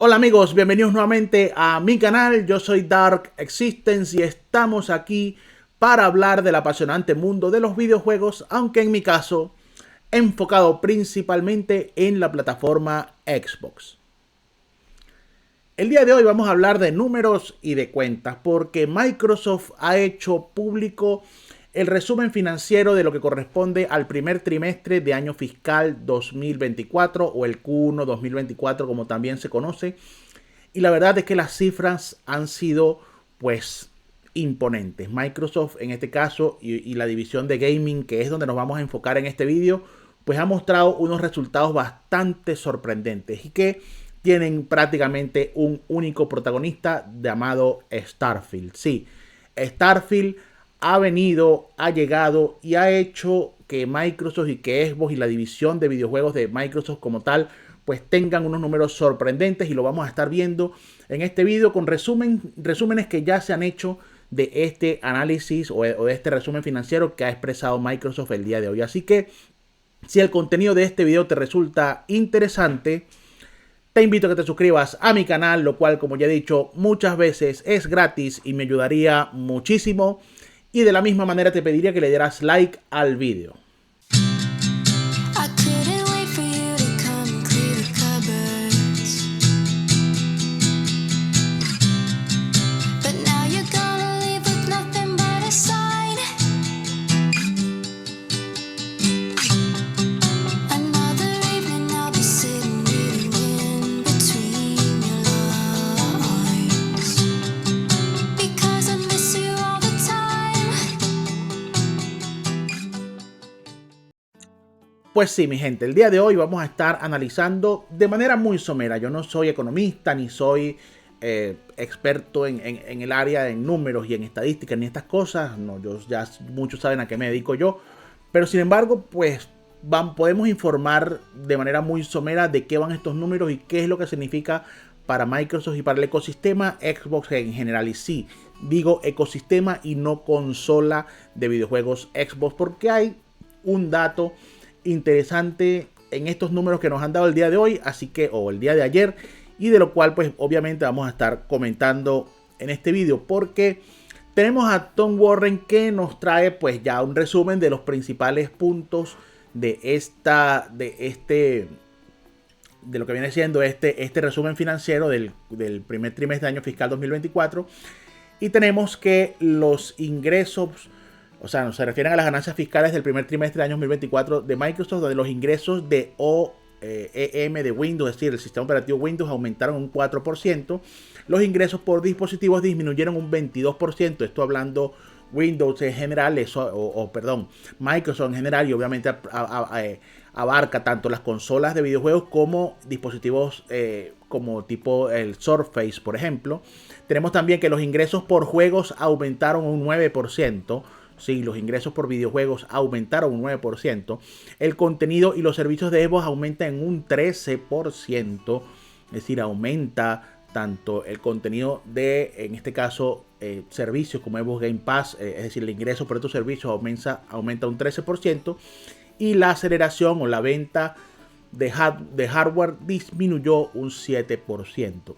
Hola amigos, bienvenidos nuevamente a mi canal. Yo soy Dark Existence y estamos aquí para hablar del apasionante mundo de los videojuegos, aunque en mi caso enfocado principalmente en la plataforma Xbox. El día de hoy vamos a hablar de números y de cuentas porque Microsoft ha hecho público el resumen financiero de lo que corresponde al primer trimestre de año fiscal 2024 o el Q1 2024 como también se conoce. Y la verdad es que las cifras han sido pues imponentes. Microsoft en este caso y la división de gaming, que es donde nos vamos a enfocar en este vídeo, pues ha mostrado unos resultados bastante sorprendentes y que tienen prácticamente un único protagonista llamado Starfield. Sí, Starfield ha venido, ha llegado y ha hecho que Microsoft y que Xbox y la división de videojuegos de Microsoft como tal pues tengan unos números sorprendentes, y lo vamos a estar viendo en este video con resúmenes que ya se han hecho de este análisis o de este resumen financiero que ha expresado Microsoft el día de hoy. Así que si el contenido de este video te resulta interesante, te invito a que te suscribas a mi canal, lo cual, como ya he dicho muchas veces, es gratis y me ayudaría muchísimo. Y de la misma manera te pediría que le dieras like al video. Pues sí, mi gente, el día de hoy vamos a estar analizando de manera muy somera. Yo no soy economista ni soy experto en el área de números y en estadísticas ni estas cosas. No, ya muchos saben a qué me dedico yo. Pero sin embargo, pues podemos informar de manera muy somera de qué van estos números y qué es lo que significa para Microsoft y para el ecosistema Xbox en general. Y sí, digo ecosistema y no consola de videojuegos Xbox, porque hay un dato interesante en estos números que nos han dado el día de hoy, así que, o el día de ayer, y de lo cual pues obviamente vamos a estar comentando en este vídeo, porque tenemos a Tom Warren que nos trae pues ya un resumen de los principales puntos de de lo que viene siendo este resumen financiero del primer trimestre de año fiscal 2024. Y tenemos que los ingresos, o sea, se refieren a las ganancias fiscales del primer trimestre del año 2024 de Microsoft, donde los ingresos de OEM de Windows, es decir, el sistema operativo Windows, aumentaron un 4%. Los ingresos por dispositivos disminuyeron un 22%. Esto hablando Windows en general, perdón, Microsoft en general, y obviamente abarca tanto las consolas de videojuegos como dispositivos como tipo el Surface, por ejemplo. Tenemos también que los ingresos por juegos aumentaron un 9%. Sí, los ingresos por videojuegos aumentaron un 9%. El contenido y los servicios de Xbox aumentan en un 13%. Es decir, aumenta tanto el contenido de, en este caso, servicios como Xbox Game Pass. Es decir, el ingreso por estos servicios aumenta un 13%. Y la aceleración o la venta de hardware disminuyó un 7%.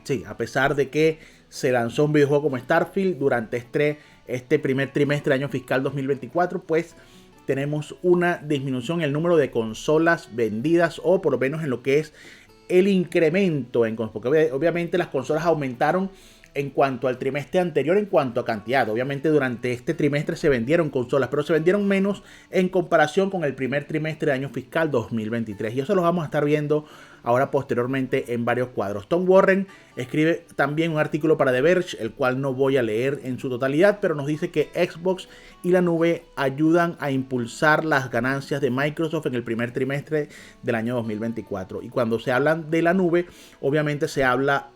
Sí, a pesar de que se lanzó un videojuego como Starfield durante este primer trimestre del año fiscal 2024, pues tenemos una disminución en el número de consolas vendidas, o por lo menos en lo que es el incremento porque obviamente las consolas aumentaron en cuanto al trimestre anterior en cuanto a cantidad. Obviamente durante este trimestre se vendieron consolas, pero se vendieron menos en comparación con el primer trimestre de año fiscal 2023. Y eso lo vamos a estar viendo ahora posteriormente en varios cuadros. Tom Warren escribe también un artículo para The Verge, el cual no voy a leer en su totalidad, pero nos dice que Xbox y la nube ayudan a impulsar las ganancias de Microsoft en el primer trimestre del año 2024. Y cuando se hablan de la nube, obviamente se habla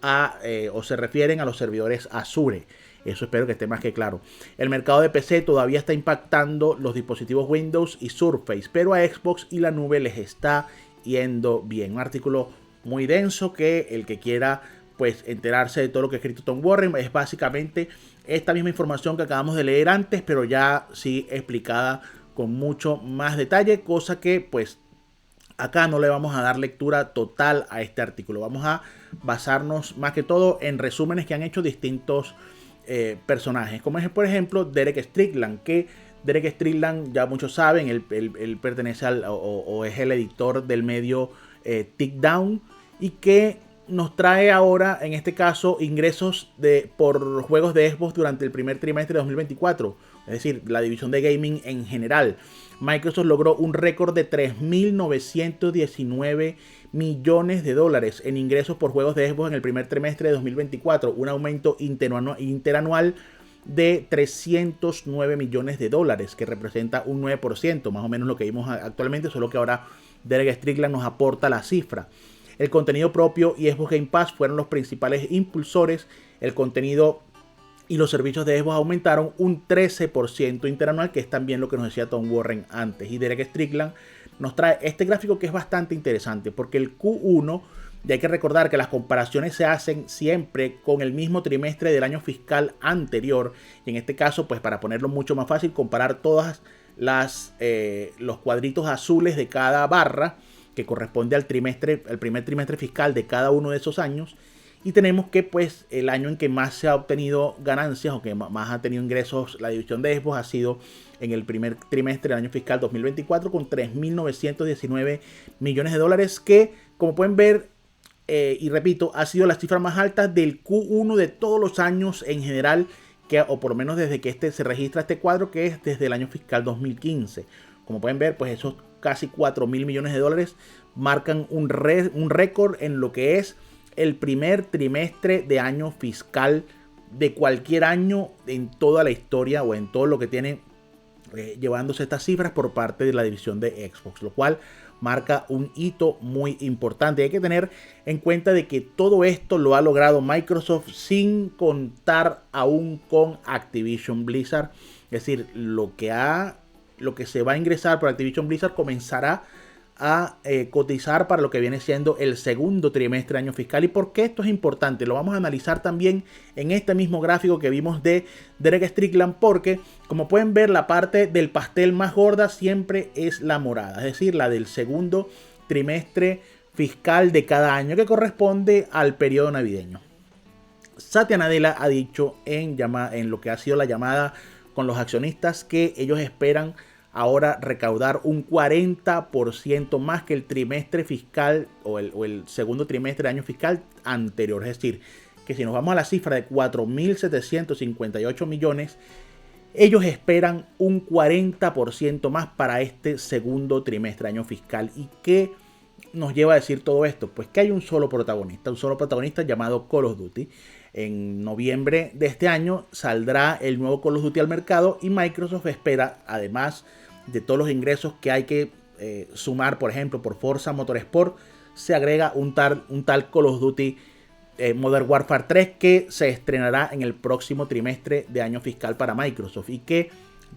o se refieren a los servidores Azure. Eso espero que esté más que claro. El mercado de PC todavía está impactando los dispositivos Windows y Surface, pero a Xbox y la nube les está yendo bien. Un artículo muy denso que el que quiera pues enterarse de todo lo que ha escrito Tom Warren es básicamente esta misma información que acabamos de leer antes, pero ya sí explicada con mucho más detalle, cosa que pues acá no le vamos a dar lectura total a este artículo. Vamos a basarnos más que todo en resúmenes que han hecho distintos personajes, como es por ejemplo Derek Strickland, que Derek Strickland ya muchos saben, él pertenece o es el editor del medio Tickdown, y que nos trae ahora, en este caso, ingresos por juegos de Xbox durante el primer trimestre de 2024. Es decir, la división de gaming en general. Microsoft logró un récord de 3.919 millones de dólares en ingresos por juegos de Xbox en el primer trimestre de 2024. Un aumento interanual de 309 millones de dólares, que representa un 9%, más o menos lo que vimos actualmente, solo que ahora Derek Strickland nos aporta la cifra. El contenido propio y Xbox Game Pass fueron los principales impulsores. El contenido y los servicios de Xbox aumentaron un 13% interanual, que es también lo que nos decía Tom Warren antes. Y Derek Strickland nos trae este gráfico que es bastante interesante, porque el Q1, y hay que recordar que las comparaciones se hacen siempre con el mismo trimestre del año fiscal anterior, y en este caso, pues para ponerlo mucho más fácil, comparar todas los cuadritos azules de cada barra, que corresponde al primer trimestre fiscal de cada uno de esos años, y tenemos que pues el año en que más se ha obtenido ganancias o que más ha tenido ingresos la división de Xbox ha sido en el primer trimestre del año fiscal 2024, con 3.919 millones de dólares, que como pueden ver, y repito, ha sido la cifra más alta del Q1 de todos los años en general, o por lo menos desde que se registra este cuadro, que es desde el año fiscal 2015. Como pueden ver, pues esos casi 4.000 millones de dólares marcan un récord en lo que es el primer trimestre de año fiscal de cualquier año en toda la historia, o en todo lo que tiene llevándose estas cifras por parte de la división de Xbox, lo cual marca un hito muy importante. Hay que tener en cuenta de que todo esto lo ha logrado Microsoft sin contar aún con Activision Blizzard. Es decir, lo que se va a ingresar por Activision Blizzard comenzará a cotizar para lo que viene siendo el segundo trimestre del año fiscal. ¿Y por qué esto es importante? Lo vamos a analizar también en este mismo gráfico que vimos de Derek Strickland, porque como pueden ver, la parte del pastel más gorda siempre es la morada, es decir, la del segundo trimestre fiscal de cada año, que corresponde al periodo navideño. Satya Nadella ha dicho en lo que ha sido la llamada con los accionistas que ellos esperan ahora recaudar un 40% más que el trimestre fiscal o el segundo trimestre del año fiscal anterior. Es decir, que si nos vamos a la cifra de 4.758 millones, ellos esperan un 40% más para este segundo trimestre del año fiscal. ¿Y qué nos lleva a decir todo esto? Pues que hay un solo protagonista llamado Call of Duty. En noviembre de este año saldrá el nuevo Call of Duty al mercado, y Microsoft espera, además de todos los ingresos que hay que sumar, por ejemplo, por Forza Motorsport, se agrega un tal Call of Duty Modern Warfare 3, que se estrenará en el próximo trimestre de año fiscal para Microsoft, y que,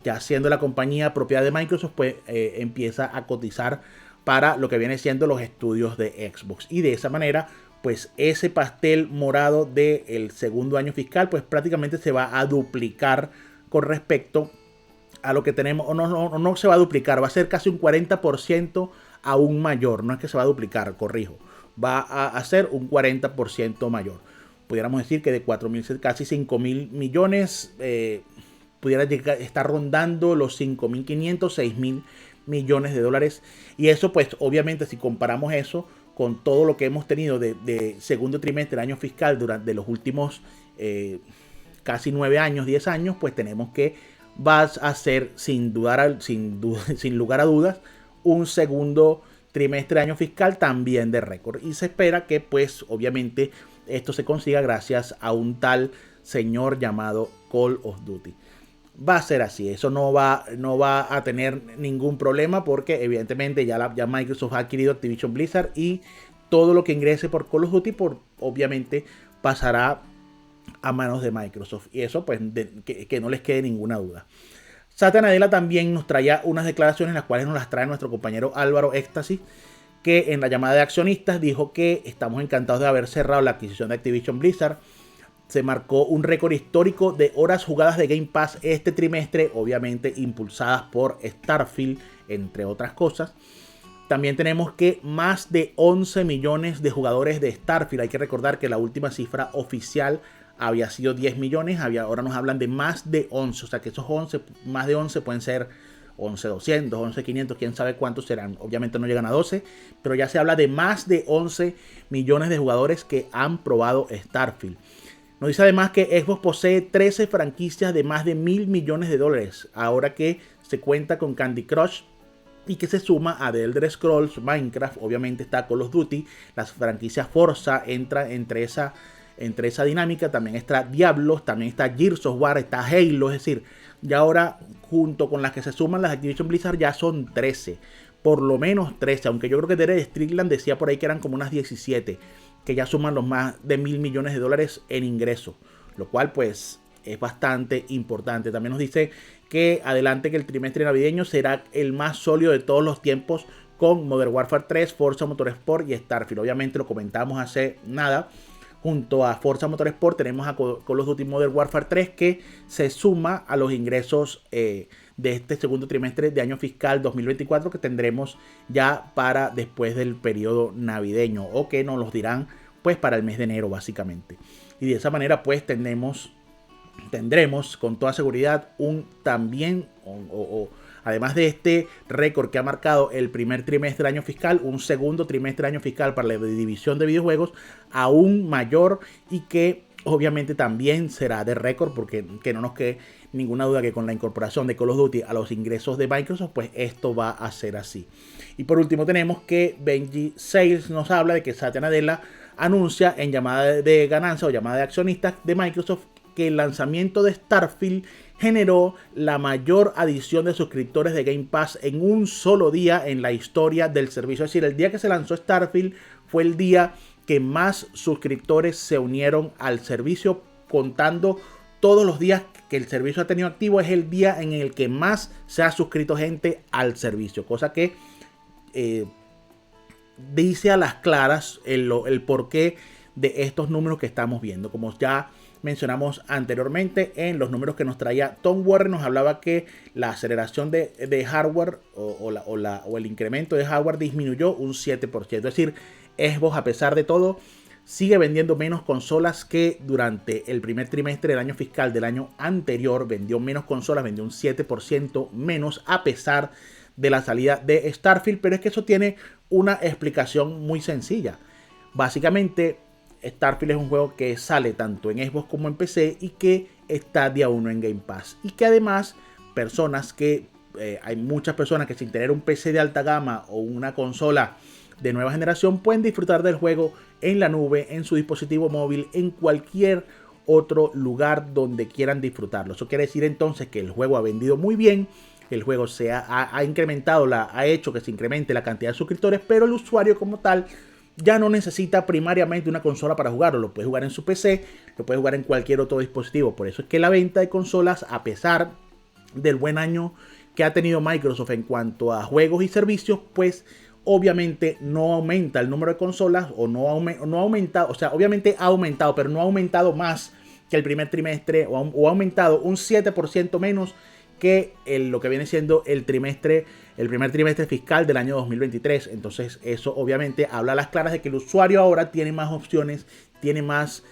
ya siendo la compañía propiedad de Microsoft, pues empieza a cotizar para lo que viene siendo los estudios de Xbox. Y de esa manera, pues ese pastel morado del segundo año fiscal, pues prácticamente se va a duplicar con respecto a lo que tenemos, o no se va a duplicar, va a ser casi un 40% aún mayor. No es que se va a duplicar, corrijo, va a ser un 40% mayor. Pudiéramos decir que de 4.000, casi 5.000 millones, pudiera estar rondando los 5.500, 6.000 millones de dólares. Y eso, pues obviamente, si comparamos eso con todo lo que hemos tenido de segundo trimestre del año fiscal durante los últimos casi 9 años, 10 años, pues tenemos que vas a ser sin lugar a dudas un segundo trimestre de año fiscal también de récord. Y se espera que pues obviamente esto se consiga gracias a un tal señor llamado Call of Duty. Va a ser así, eso no va a tener ningún problema, porque evidentemente ya Microsoft ha adquirido Activision Blizzard, y todo lo que ingrese por Call of Duty obviamente pasará a manos de Microsoft, y eso pues que no les quede ninguna duda. Satya Nadella también nos traía unas declaraciones, las cuales nos las trae nuestro compañero Álvaro Éxtasis, que en la llamada de accionistas dijo que estamos encantados de haber cerrado la adquisición de Activision Blizzard. Se marcó un récord histórico de horas jugadas de Game Pass este trimestre, obviamente impulsadas por Starfield, entre otras cosas. También tenemos que más de 11 millones de jugadores de Starfield. Hay que recordar que la última cifra oficial había sido 10 millones. Ahora nos hablan de más de 11. O sea que esos 11, más de 11 pueden ser 11.200, 11.500, quién sabe cuántos serán. Obviamente no llegan a 12, pero ya se habla de más de 11 millones de jugadores que han probado Starfield. Nos dice además que Xbox posee 13 franquicias de más de $1.000 millones, ahora que se cuenta con Candy Crush y que se suma a The Elder Scrolls, Minecraft, obviamente está Call of Duty, las franquicias Forza entra entre esa dinámica, también está Diablo, también está Gears of War, está Halo, es decir, ya ahora junto con las que se suman las Activision Blizzard ya son 13, por lo menos 13, aunque yo creo que Derek Strickland decía por ahí que eran como unas 17, que ya suman los más de $1.000 millones en ingresos, lo cual pues es bastante importante. También nos dice que adelante que el trimestre navideño será el más sólido de todos los tiempos con Modern Warfare 3, Forza Motorsport y Starfield. Obviamente lo comentamos hace nada. Junto a Forza Motorsport tenemos a Call of Duty Modern Warfare 3 que se suma a los ingresos de este segundo trimestre de año fiscal 2024 que tendremos ya para después del periodo navideño, o que nos los dirán pues para el mes de enero básicamente. Y de esa manera pues tendremos con toda seguridad además de este récord que ha marcado el primer trimestre del año fiscal, un segundo trimestre del año fiscal para la división de videojuegos aún mayor, y que obviamente también será de récord, porque que no nos quede ninguna duda que con la incorporación de Call of Duty a los ingresos de Microsoft, pues esto va a ser así. Y por último tenemos que Benji Sales nos habla de que Satya Nadella anuncia en llamada de ganancia o llamada de accionistas de Microsoft que el lanzamiento de Starfield generó la mayor adición de suscriptores de Game Pass en un solo día en la historia del servicio. Es decir, el día que se lanzó Starfield fue el día que más suscriptores se unieron al servicio, contando todos los días que el servicio ha tenido activo. Es el día en el que más se ha suscrito gente al servicio, cosa que dice a las claras el porqué de estos números que estamos viendo. Como ya mencionamos anteriormente en los números que nos traía Tom Warren, nos hablaba que la aceleración de hardware o el incremento de hardware disminuyó un 7%. Es decir, Xbox, a pesar de todo, sigue vendiendo menos consolas que durante el primer trimestre del año fiscal del año anterior. Vendió menos consolas, vendió un 7% menos a pesar de la salida de Starfield. Pero es que eso tiene una explicación muy sencilla. Básicamente, Starfield es un juego que sale tanto en Xbox como en PC y que está día 1 en Game Pass. Y que además hay muchas personas que sin tener un PC de alta gama o una consola de nueva generación pueden disfrutar del juego en la nube, en su dispositivo móvil, en cualquier otro lugar donde quieran disfrutarlo. Eso quiere decir entonces que el juego ha vendido muy bien, el juego ha hecho que se incremente la cantidad de suscriptores, pero el usuario como tal ya no necesita primariamente una consola para jugarlo. Lo puede jugar en su PC, lo puede jugar en cualquier otro dispositivo. Por eso es que la venta de consolas, a pesar del buen año que ha tenido Microsoft en cuanto a juegos y servicios, pues obviamente no aumenta el número de consolas, o no ha aumentado, o sea, obviamente ha aumentado, pero no ha aumentado más que el primer trimestre, o ha aumentado un 7% menos que lo que viene siendo el primer trimestre fiscal del año 2023. Entonces eso obviamente habla a las claras de que el usuario ahora tiene más opciones, tiene más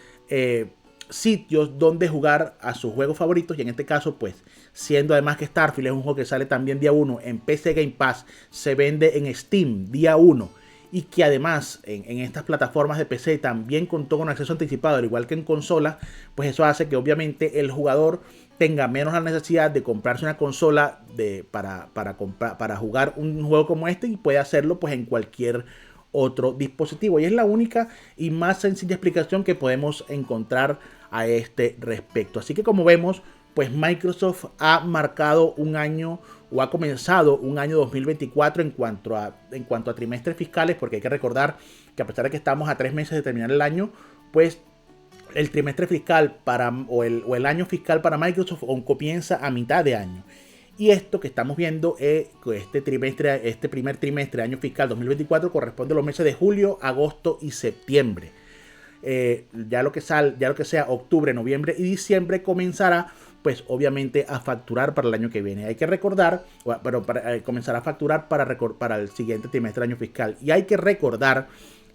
sitios donde jugar a sus juegos favoritos, y en este caso pues siendo además que Starfield es un juego que sale también día 1 en PC Game Pass, se vende en Steam día 1, y que además en estas plataformas de PC también contó con acceso anticipado, al igual que en consola, pues eso hace que obviamente el jugador tenga menos la necesidad de comprarse una consola para jugar un juego como este, y puede hacerlo pues en cualquier otro dispositivo. Y es la única y más sencilla explicación que podemos encontrar a este respecto. Así que, como vemos, pues Microsoft ha marcado un año, o ha comenzado un año 2024 en cuanto a trimestres fiscales, porque hay que recordar que a pesar de que estamos a 3 meses de terminar el año, pues el trimestre fiscal o el año fiscal para Microsoft comienza a mitad de año. Y esto que estamos viendo, este primer trimestre de año fiscal 2024, corresponde a los meses de julio, agosto y septiembre. Ya lo que sea octubre, noviembre y diciembre comenzará pues obviamente a facturar para el año que viene. Hay que recordar, pero para comenzar a facturar para el siguiente trimestre del año fiscal. Y hay que recordar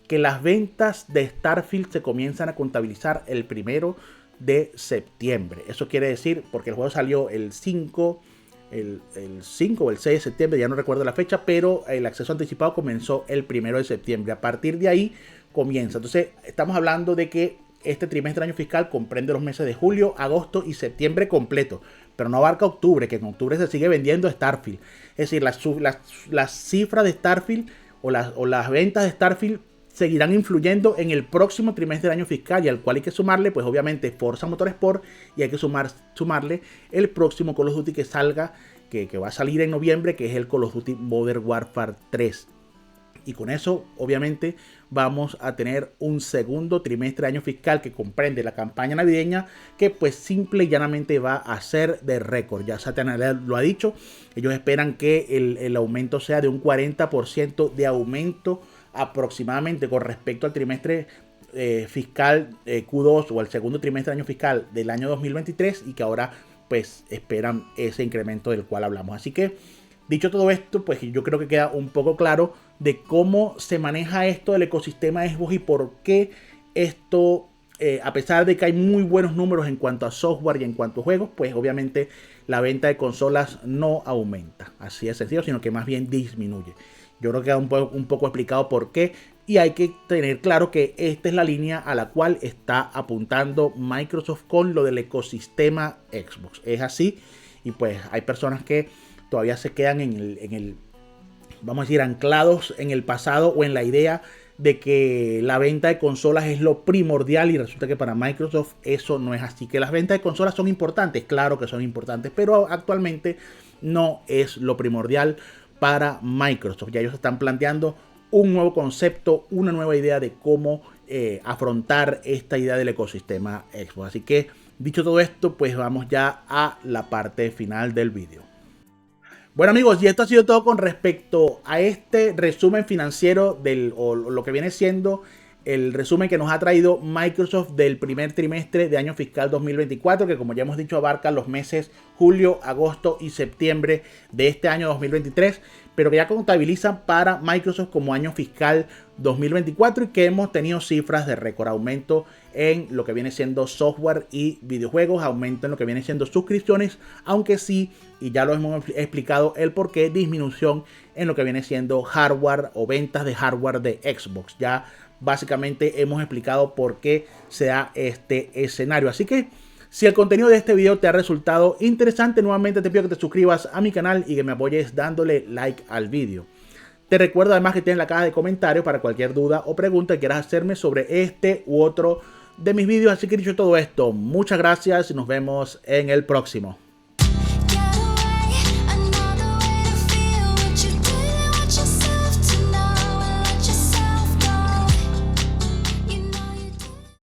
que las ventas de Starfield se comienzan a contabilizar el 1 de septiembre. Eso quiere decir, porque el juego salió el 5 o el 6 de septiembre, ya no recuerdo la fecha, pero el acceso anticipado comenzó el 1 de septiembre. A partir de ahí comienza. Entonces, estamos hablando de que este trimestre del año fiscal comprende los meses de julio, agosto y septiembre completo, pero no abarca octubre, que en octubre se sigue vendiendo Starfield. Es decir, las cifras de Starfield o las ventas de Starfield seguirán influyendo en el próximo trimestre del año fiscal, y al cual hay que sumarle, pues obviamente, Forza Motorsport, y hay que sumarle el próximo Call of Duty que salga, que va a salir en noviembre, que es el Call of Duty Modern Warfare 3. Y con eso, obviamente, vamos a tener un segundo trimestre de año fiscal que comprende la campaña navideña, que pues simple y llanamente va a ser de récord. Ya Satana lo ha dicho, ellos esperan que el aumento sea de un 40% de aumento aproximadamente con respecto al trimestre fiscal Q2 o el segundo trimestre del año fiscal del año 2023, y que ahora pues esperan ese incremento del cual hablamos. Así que, dicho todo esto, pues yo creo que queda un poco claro de cómo se maneja esto del ecosistema de Xbox y por qué esto, a pesar de que hay muy buenos números en cuanto a software y en cuanto a juegos, pues obviamente la venta de consolas no aumenta, así de sencillo, sino que más bien disminuye. Yo creo que queda un poco explicado por qué, y hay que tener claro que esta es la línea a la cual está apuntando Microsoft con lo del ecosistema Xbox. Es así, y pues hay personas que todavía se quedan en el, vamos a decir, anclados en el pasado o en la idea de que la venta de consolas es lo primordial, y resulta que para Microsoft eso no es así. Que las ventas de consolas son importantes, claro que son importantes, pero actualmente no es lo primordial para Microsoft. Ya ellos están planteando un nuevo concepto, una nueva idea de cómo afrontar esta idea del ecosistema Xbox. Así que, dicho todo esto, pues vamos ya a la parte final del vídeo. Bueno, amigos, y esto ha sido todo con respecto a este resumen financiero o lo que viene siendo el resumen que nos ha traído Microsoft del primer trimestre de año fiscal 2024, que como ya hemos dicho abarca los meses julio, agosto y septiembre de este año 2023, pero que ya contabilizan para Microsoft como año fiscal 2024, y que hemos tenido cifras de récord, aumento en lo que viene siendo software y videojuegos, aumento en lo que viene siendo suscripciones, aunque sí, y ya lo hemos explicado el por qué, disminución en lo que viene siendo hardware o ventas de hardware de Xbox. Ya básicamente hemos explicado por qué se da este escenario. Así que si el contenido de este video te ha resultado interesante, nuevamente te pido que te suscribas a mi canal y que me apoyes dándole like al video. Te recuerdo además que tienes la caja de comentarios para cualquier duda o pregunta que quieras hacerme sobre este u otro de mis vídeos. Así que, dicho todo esto, muchas gracias y nos vemos en el próximo.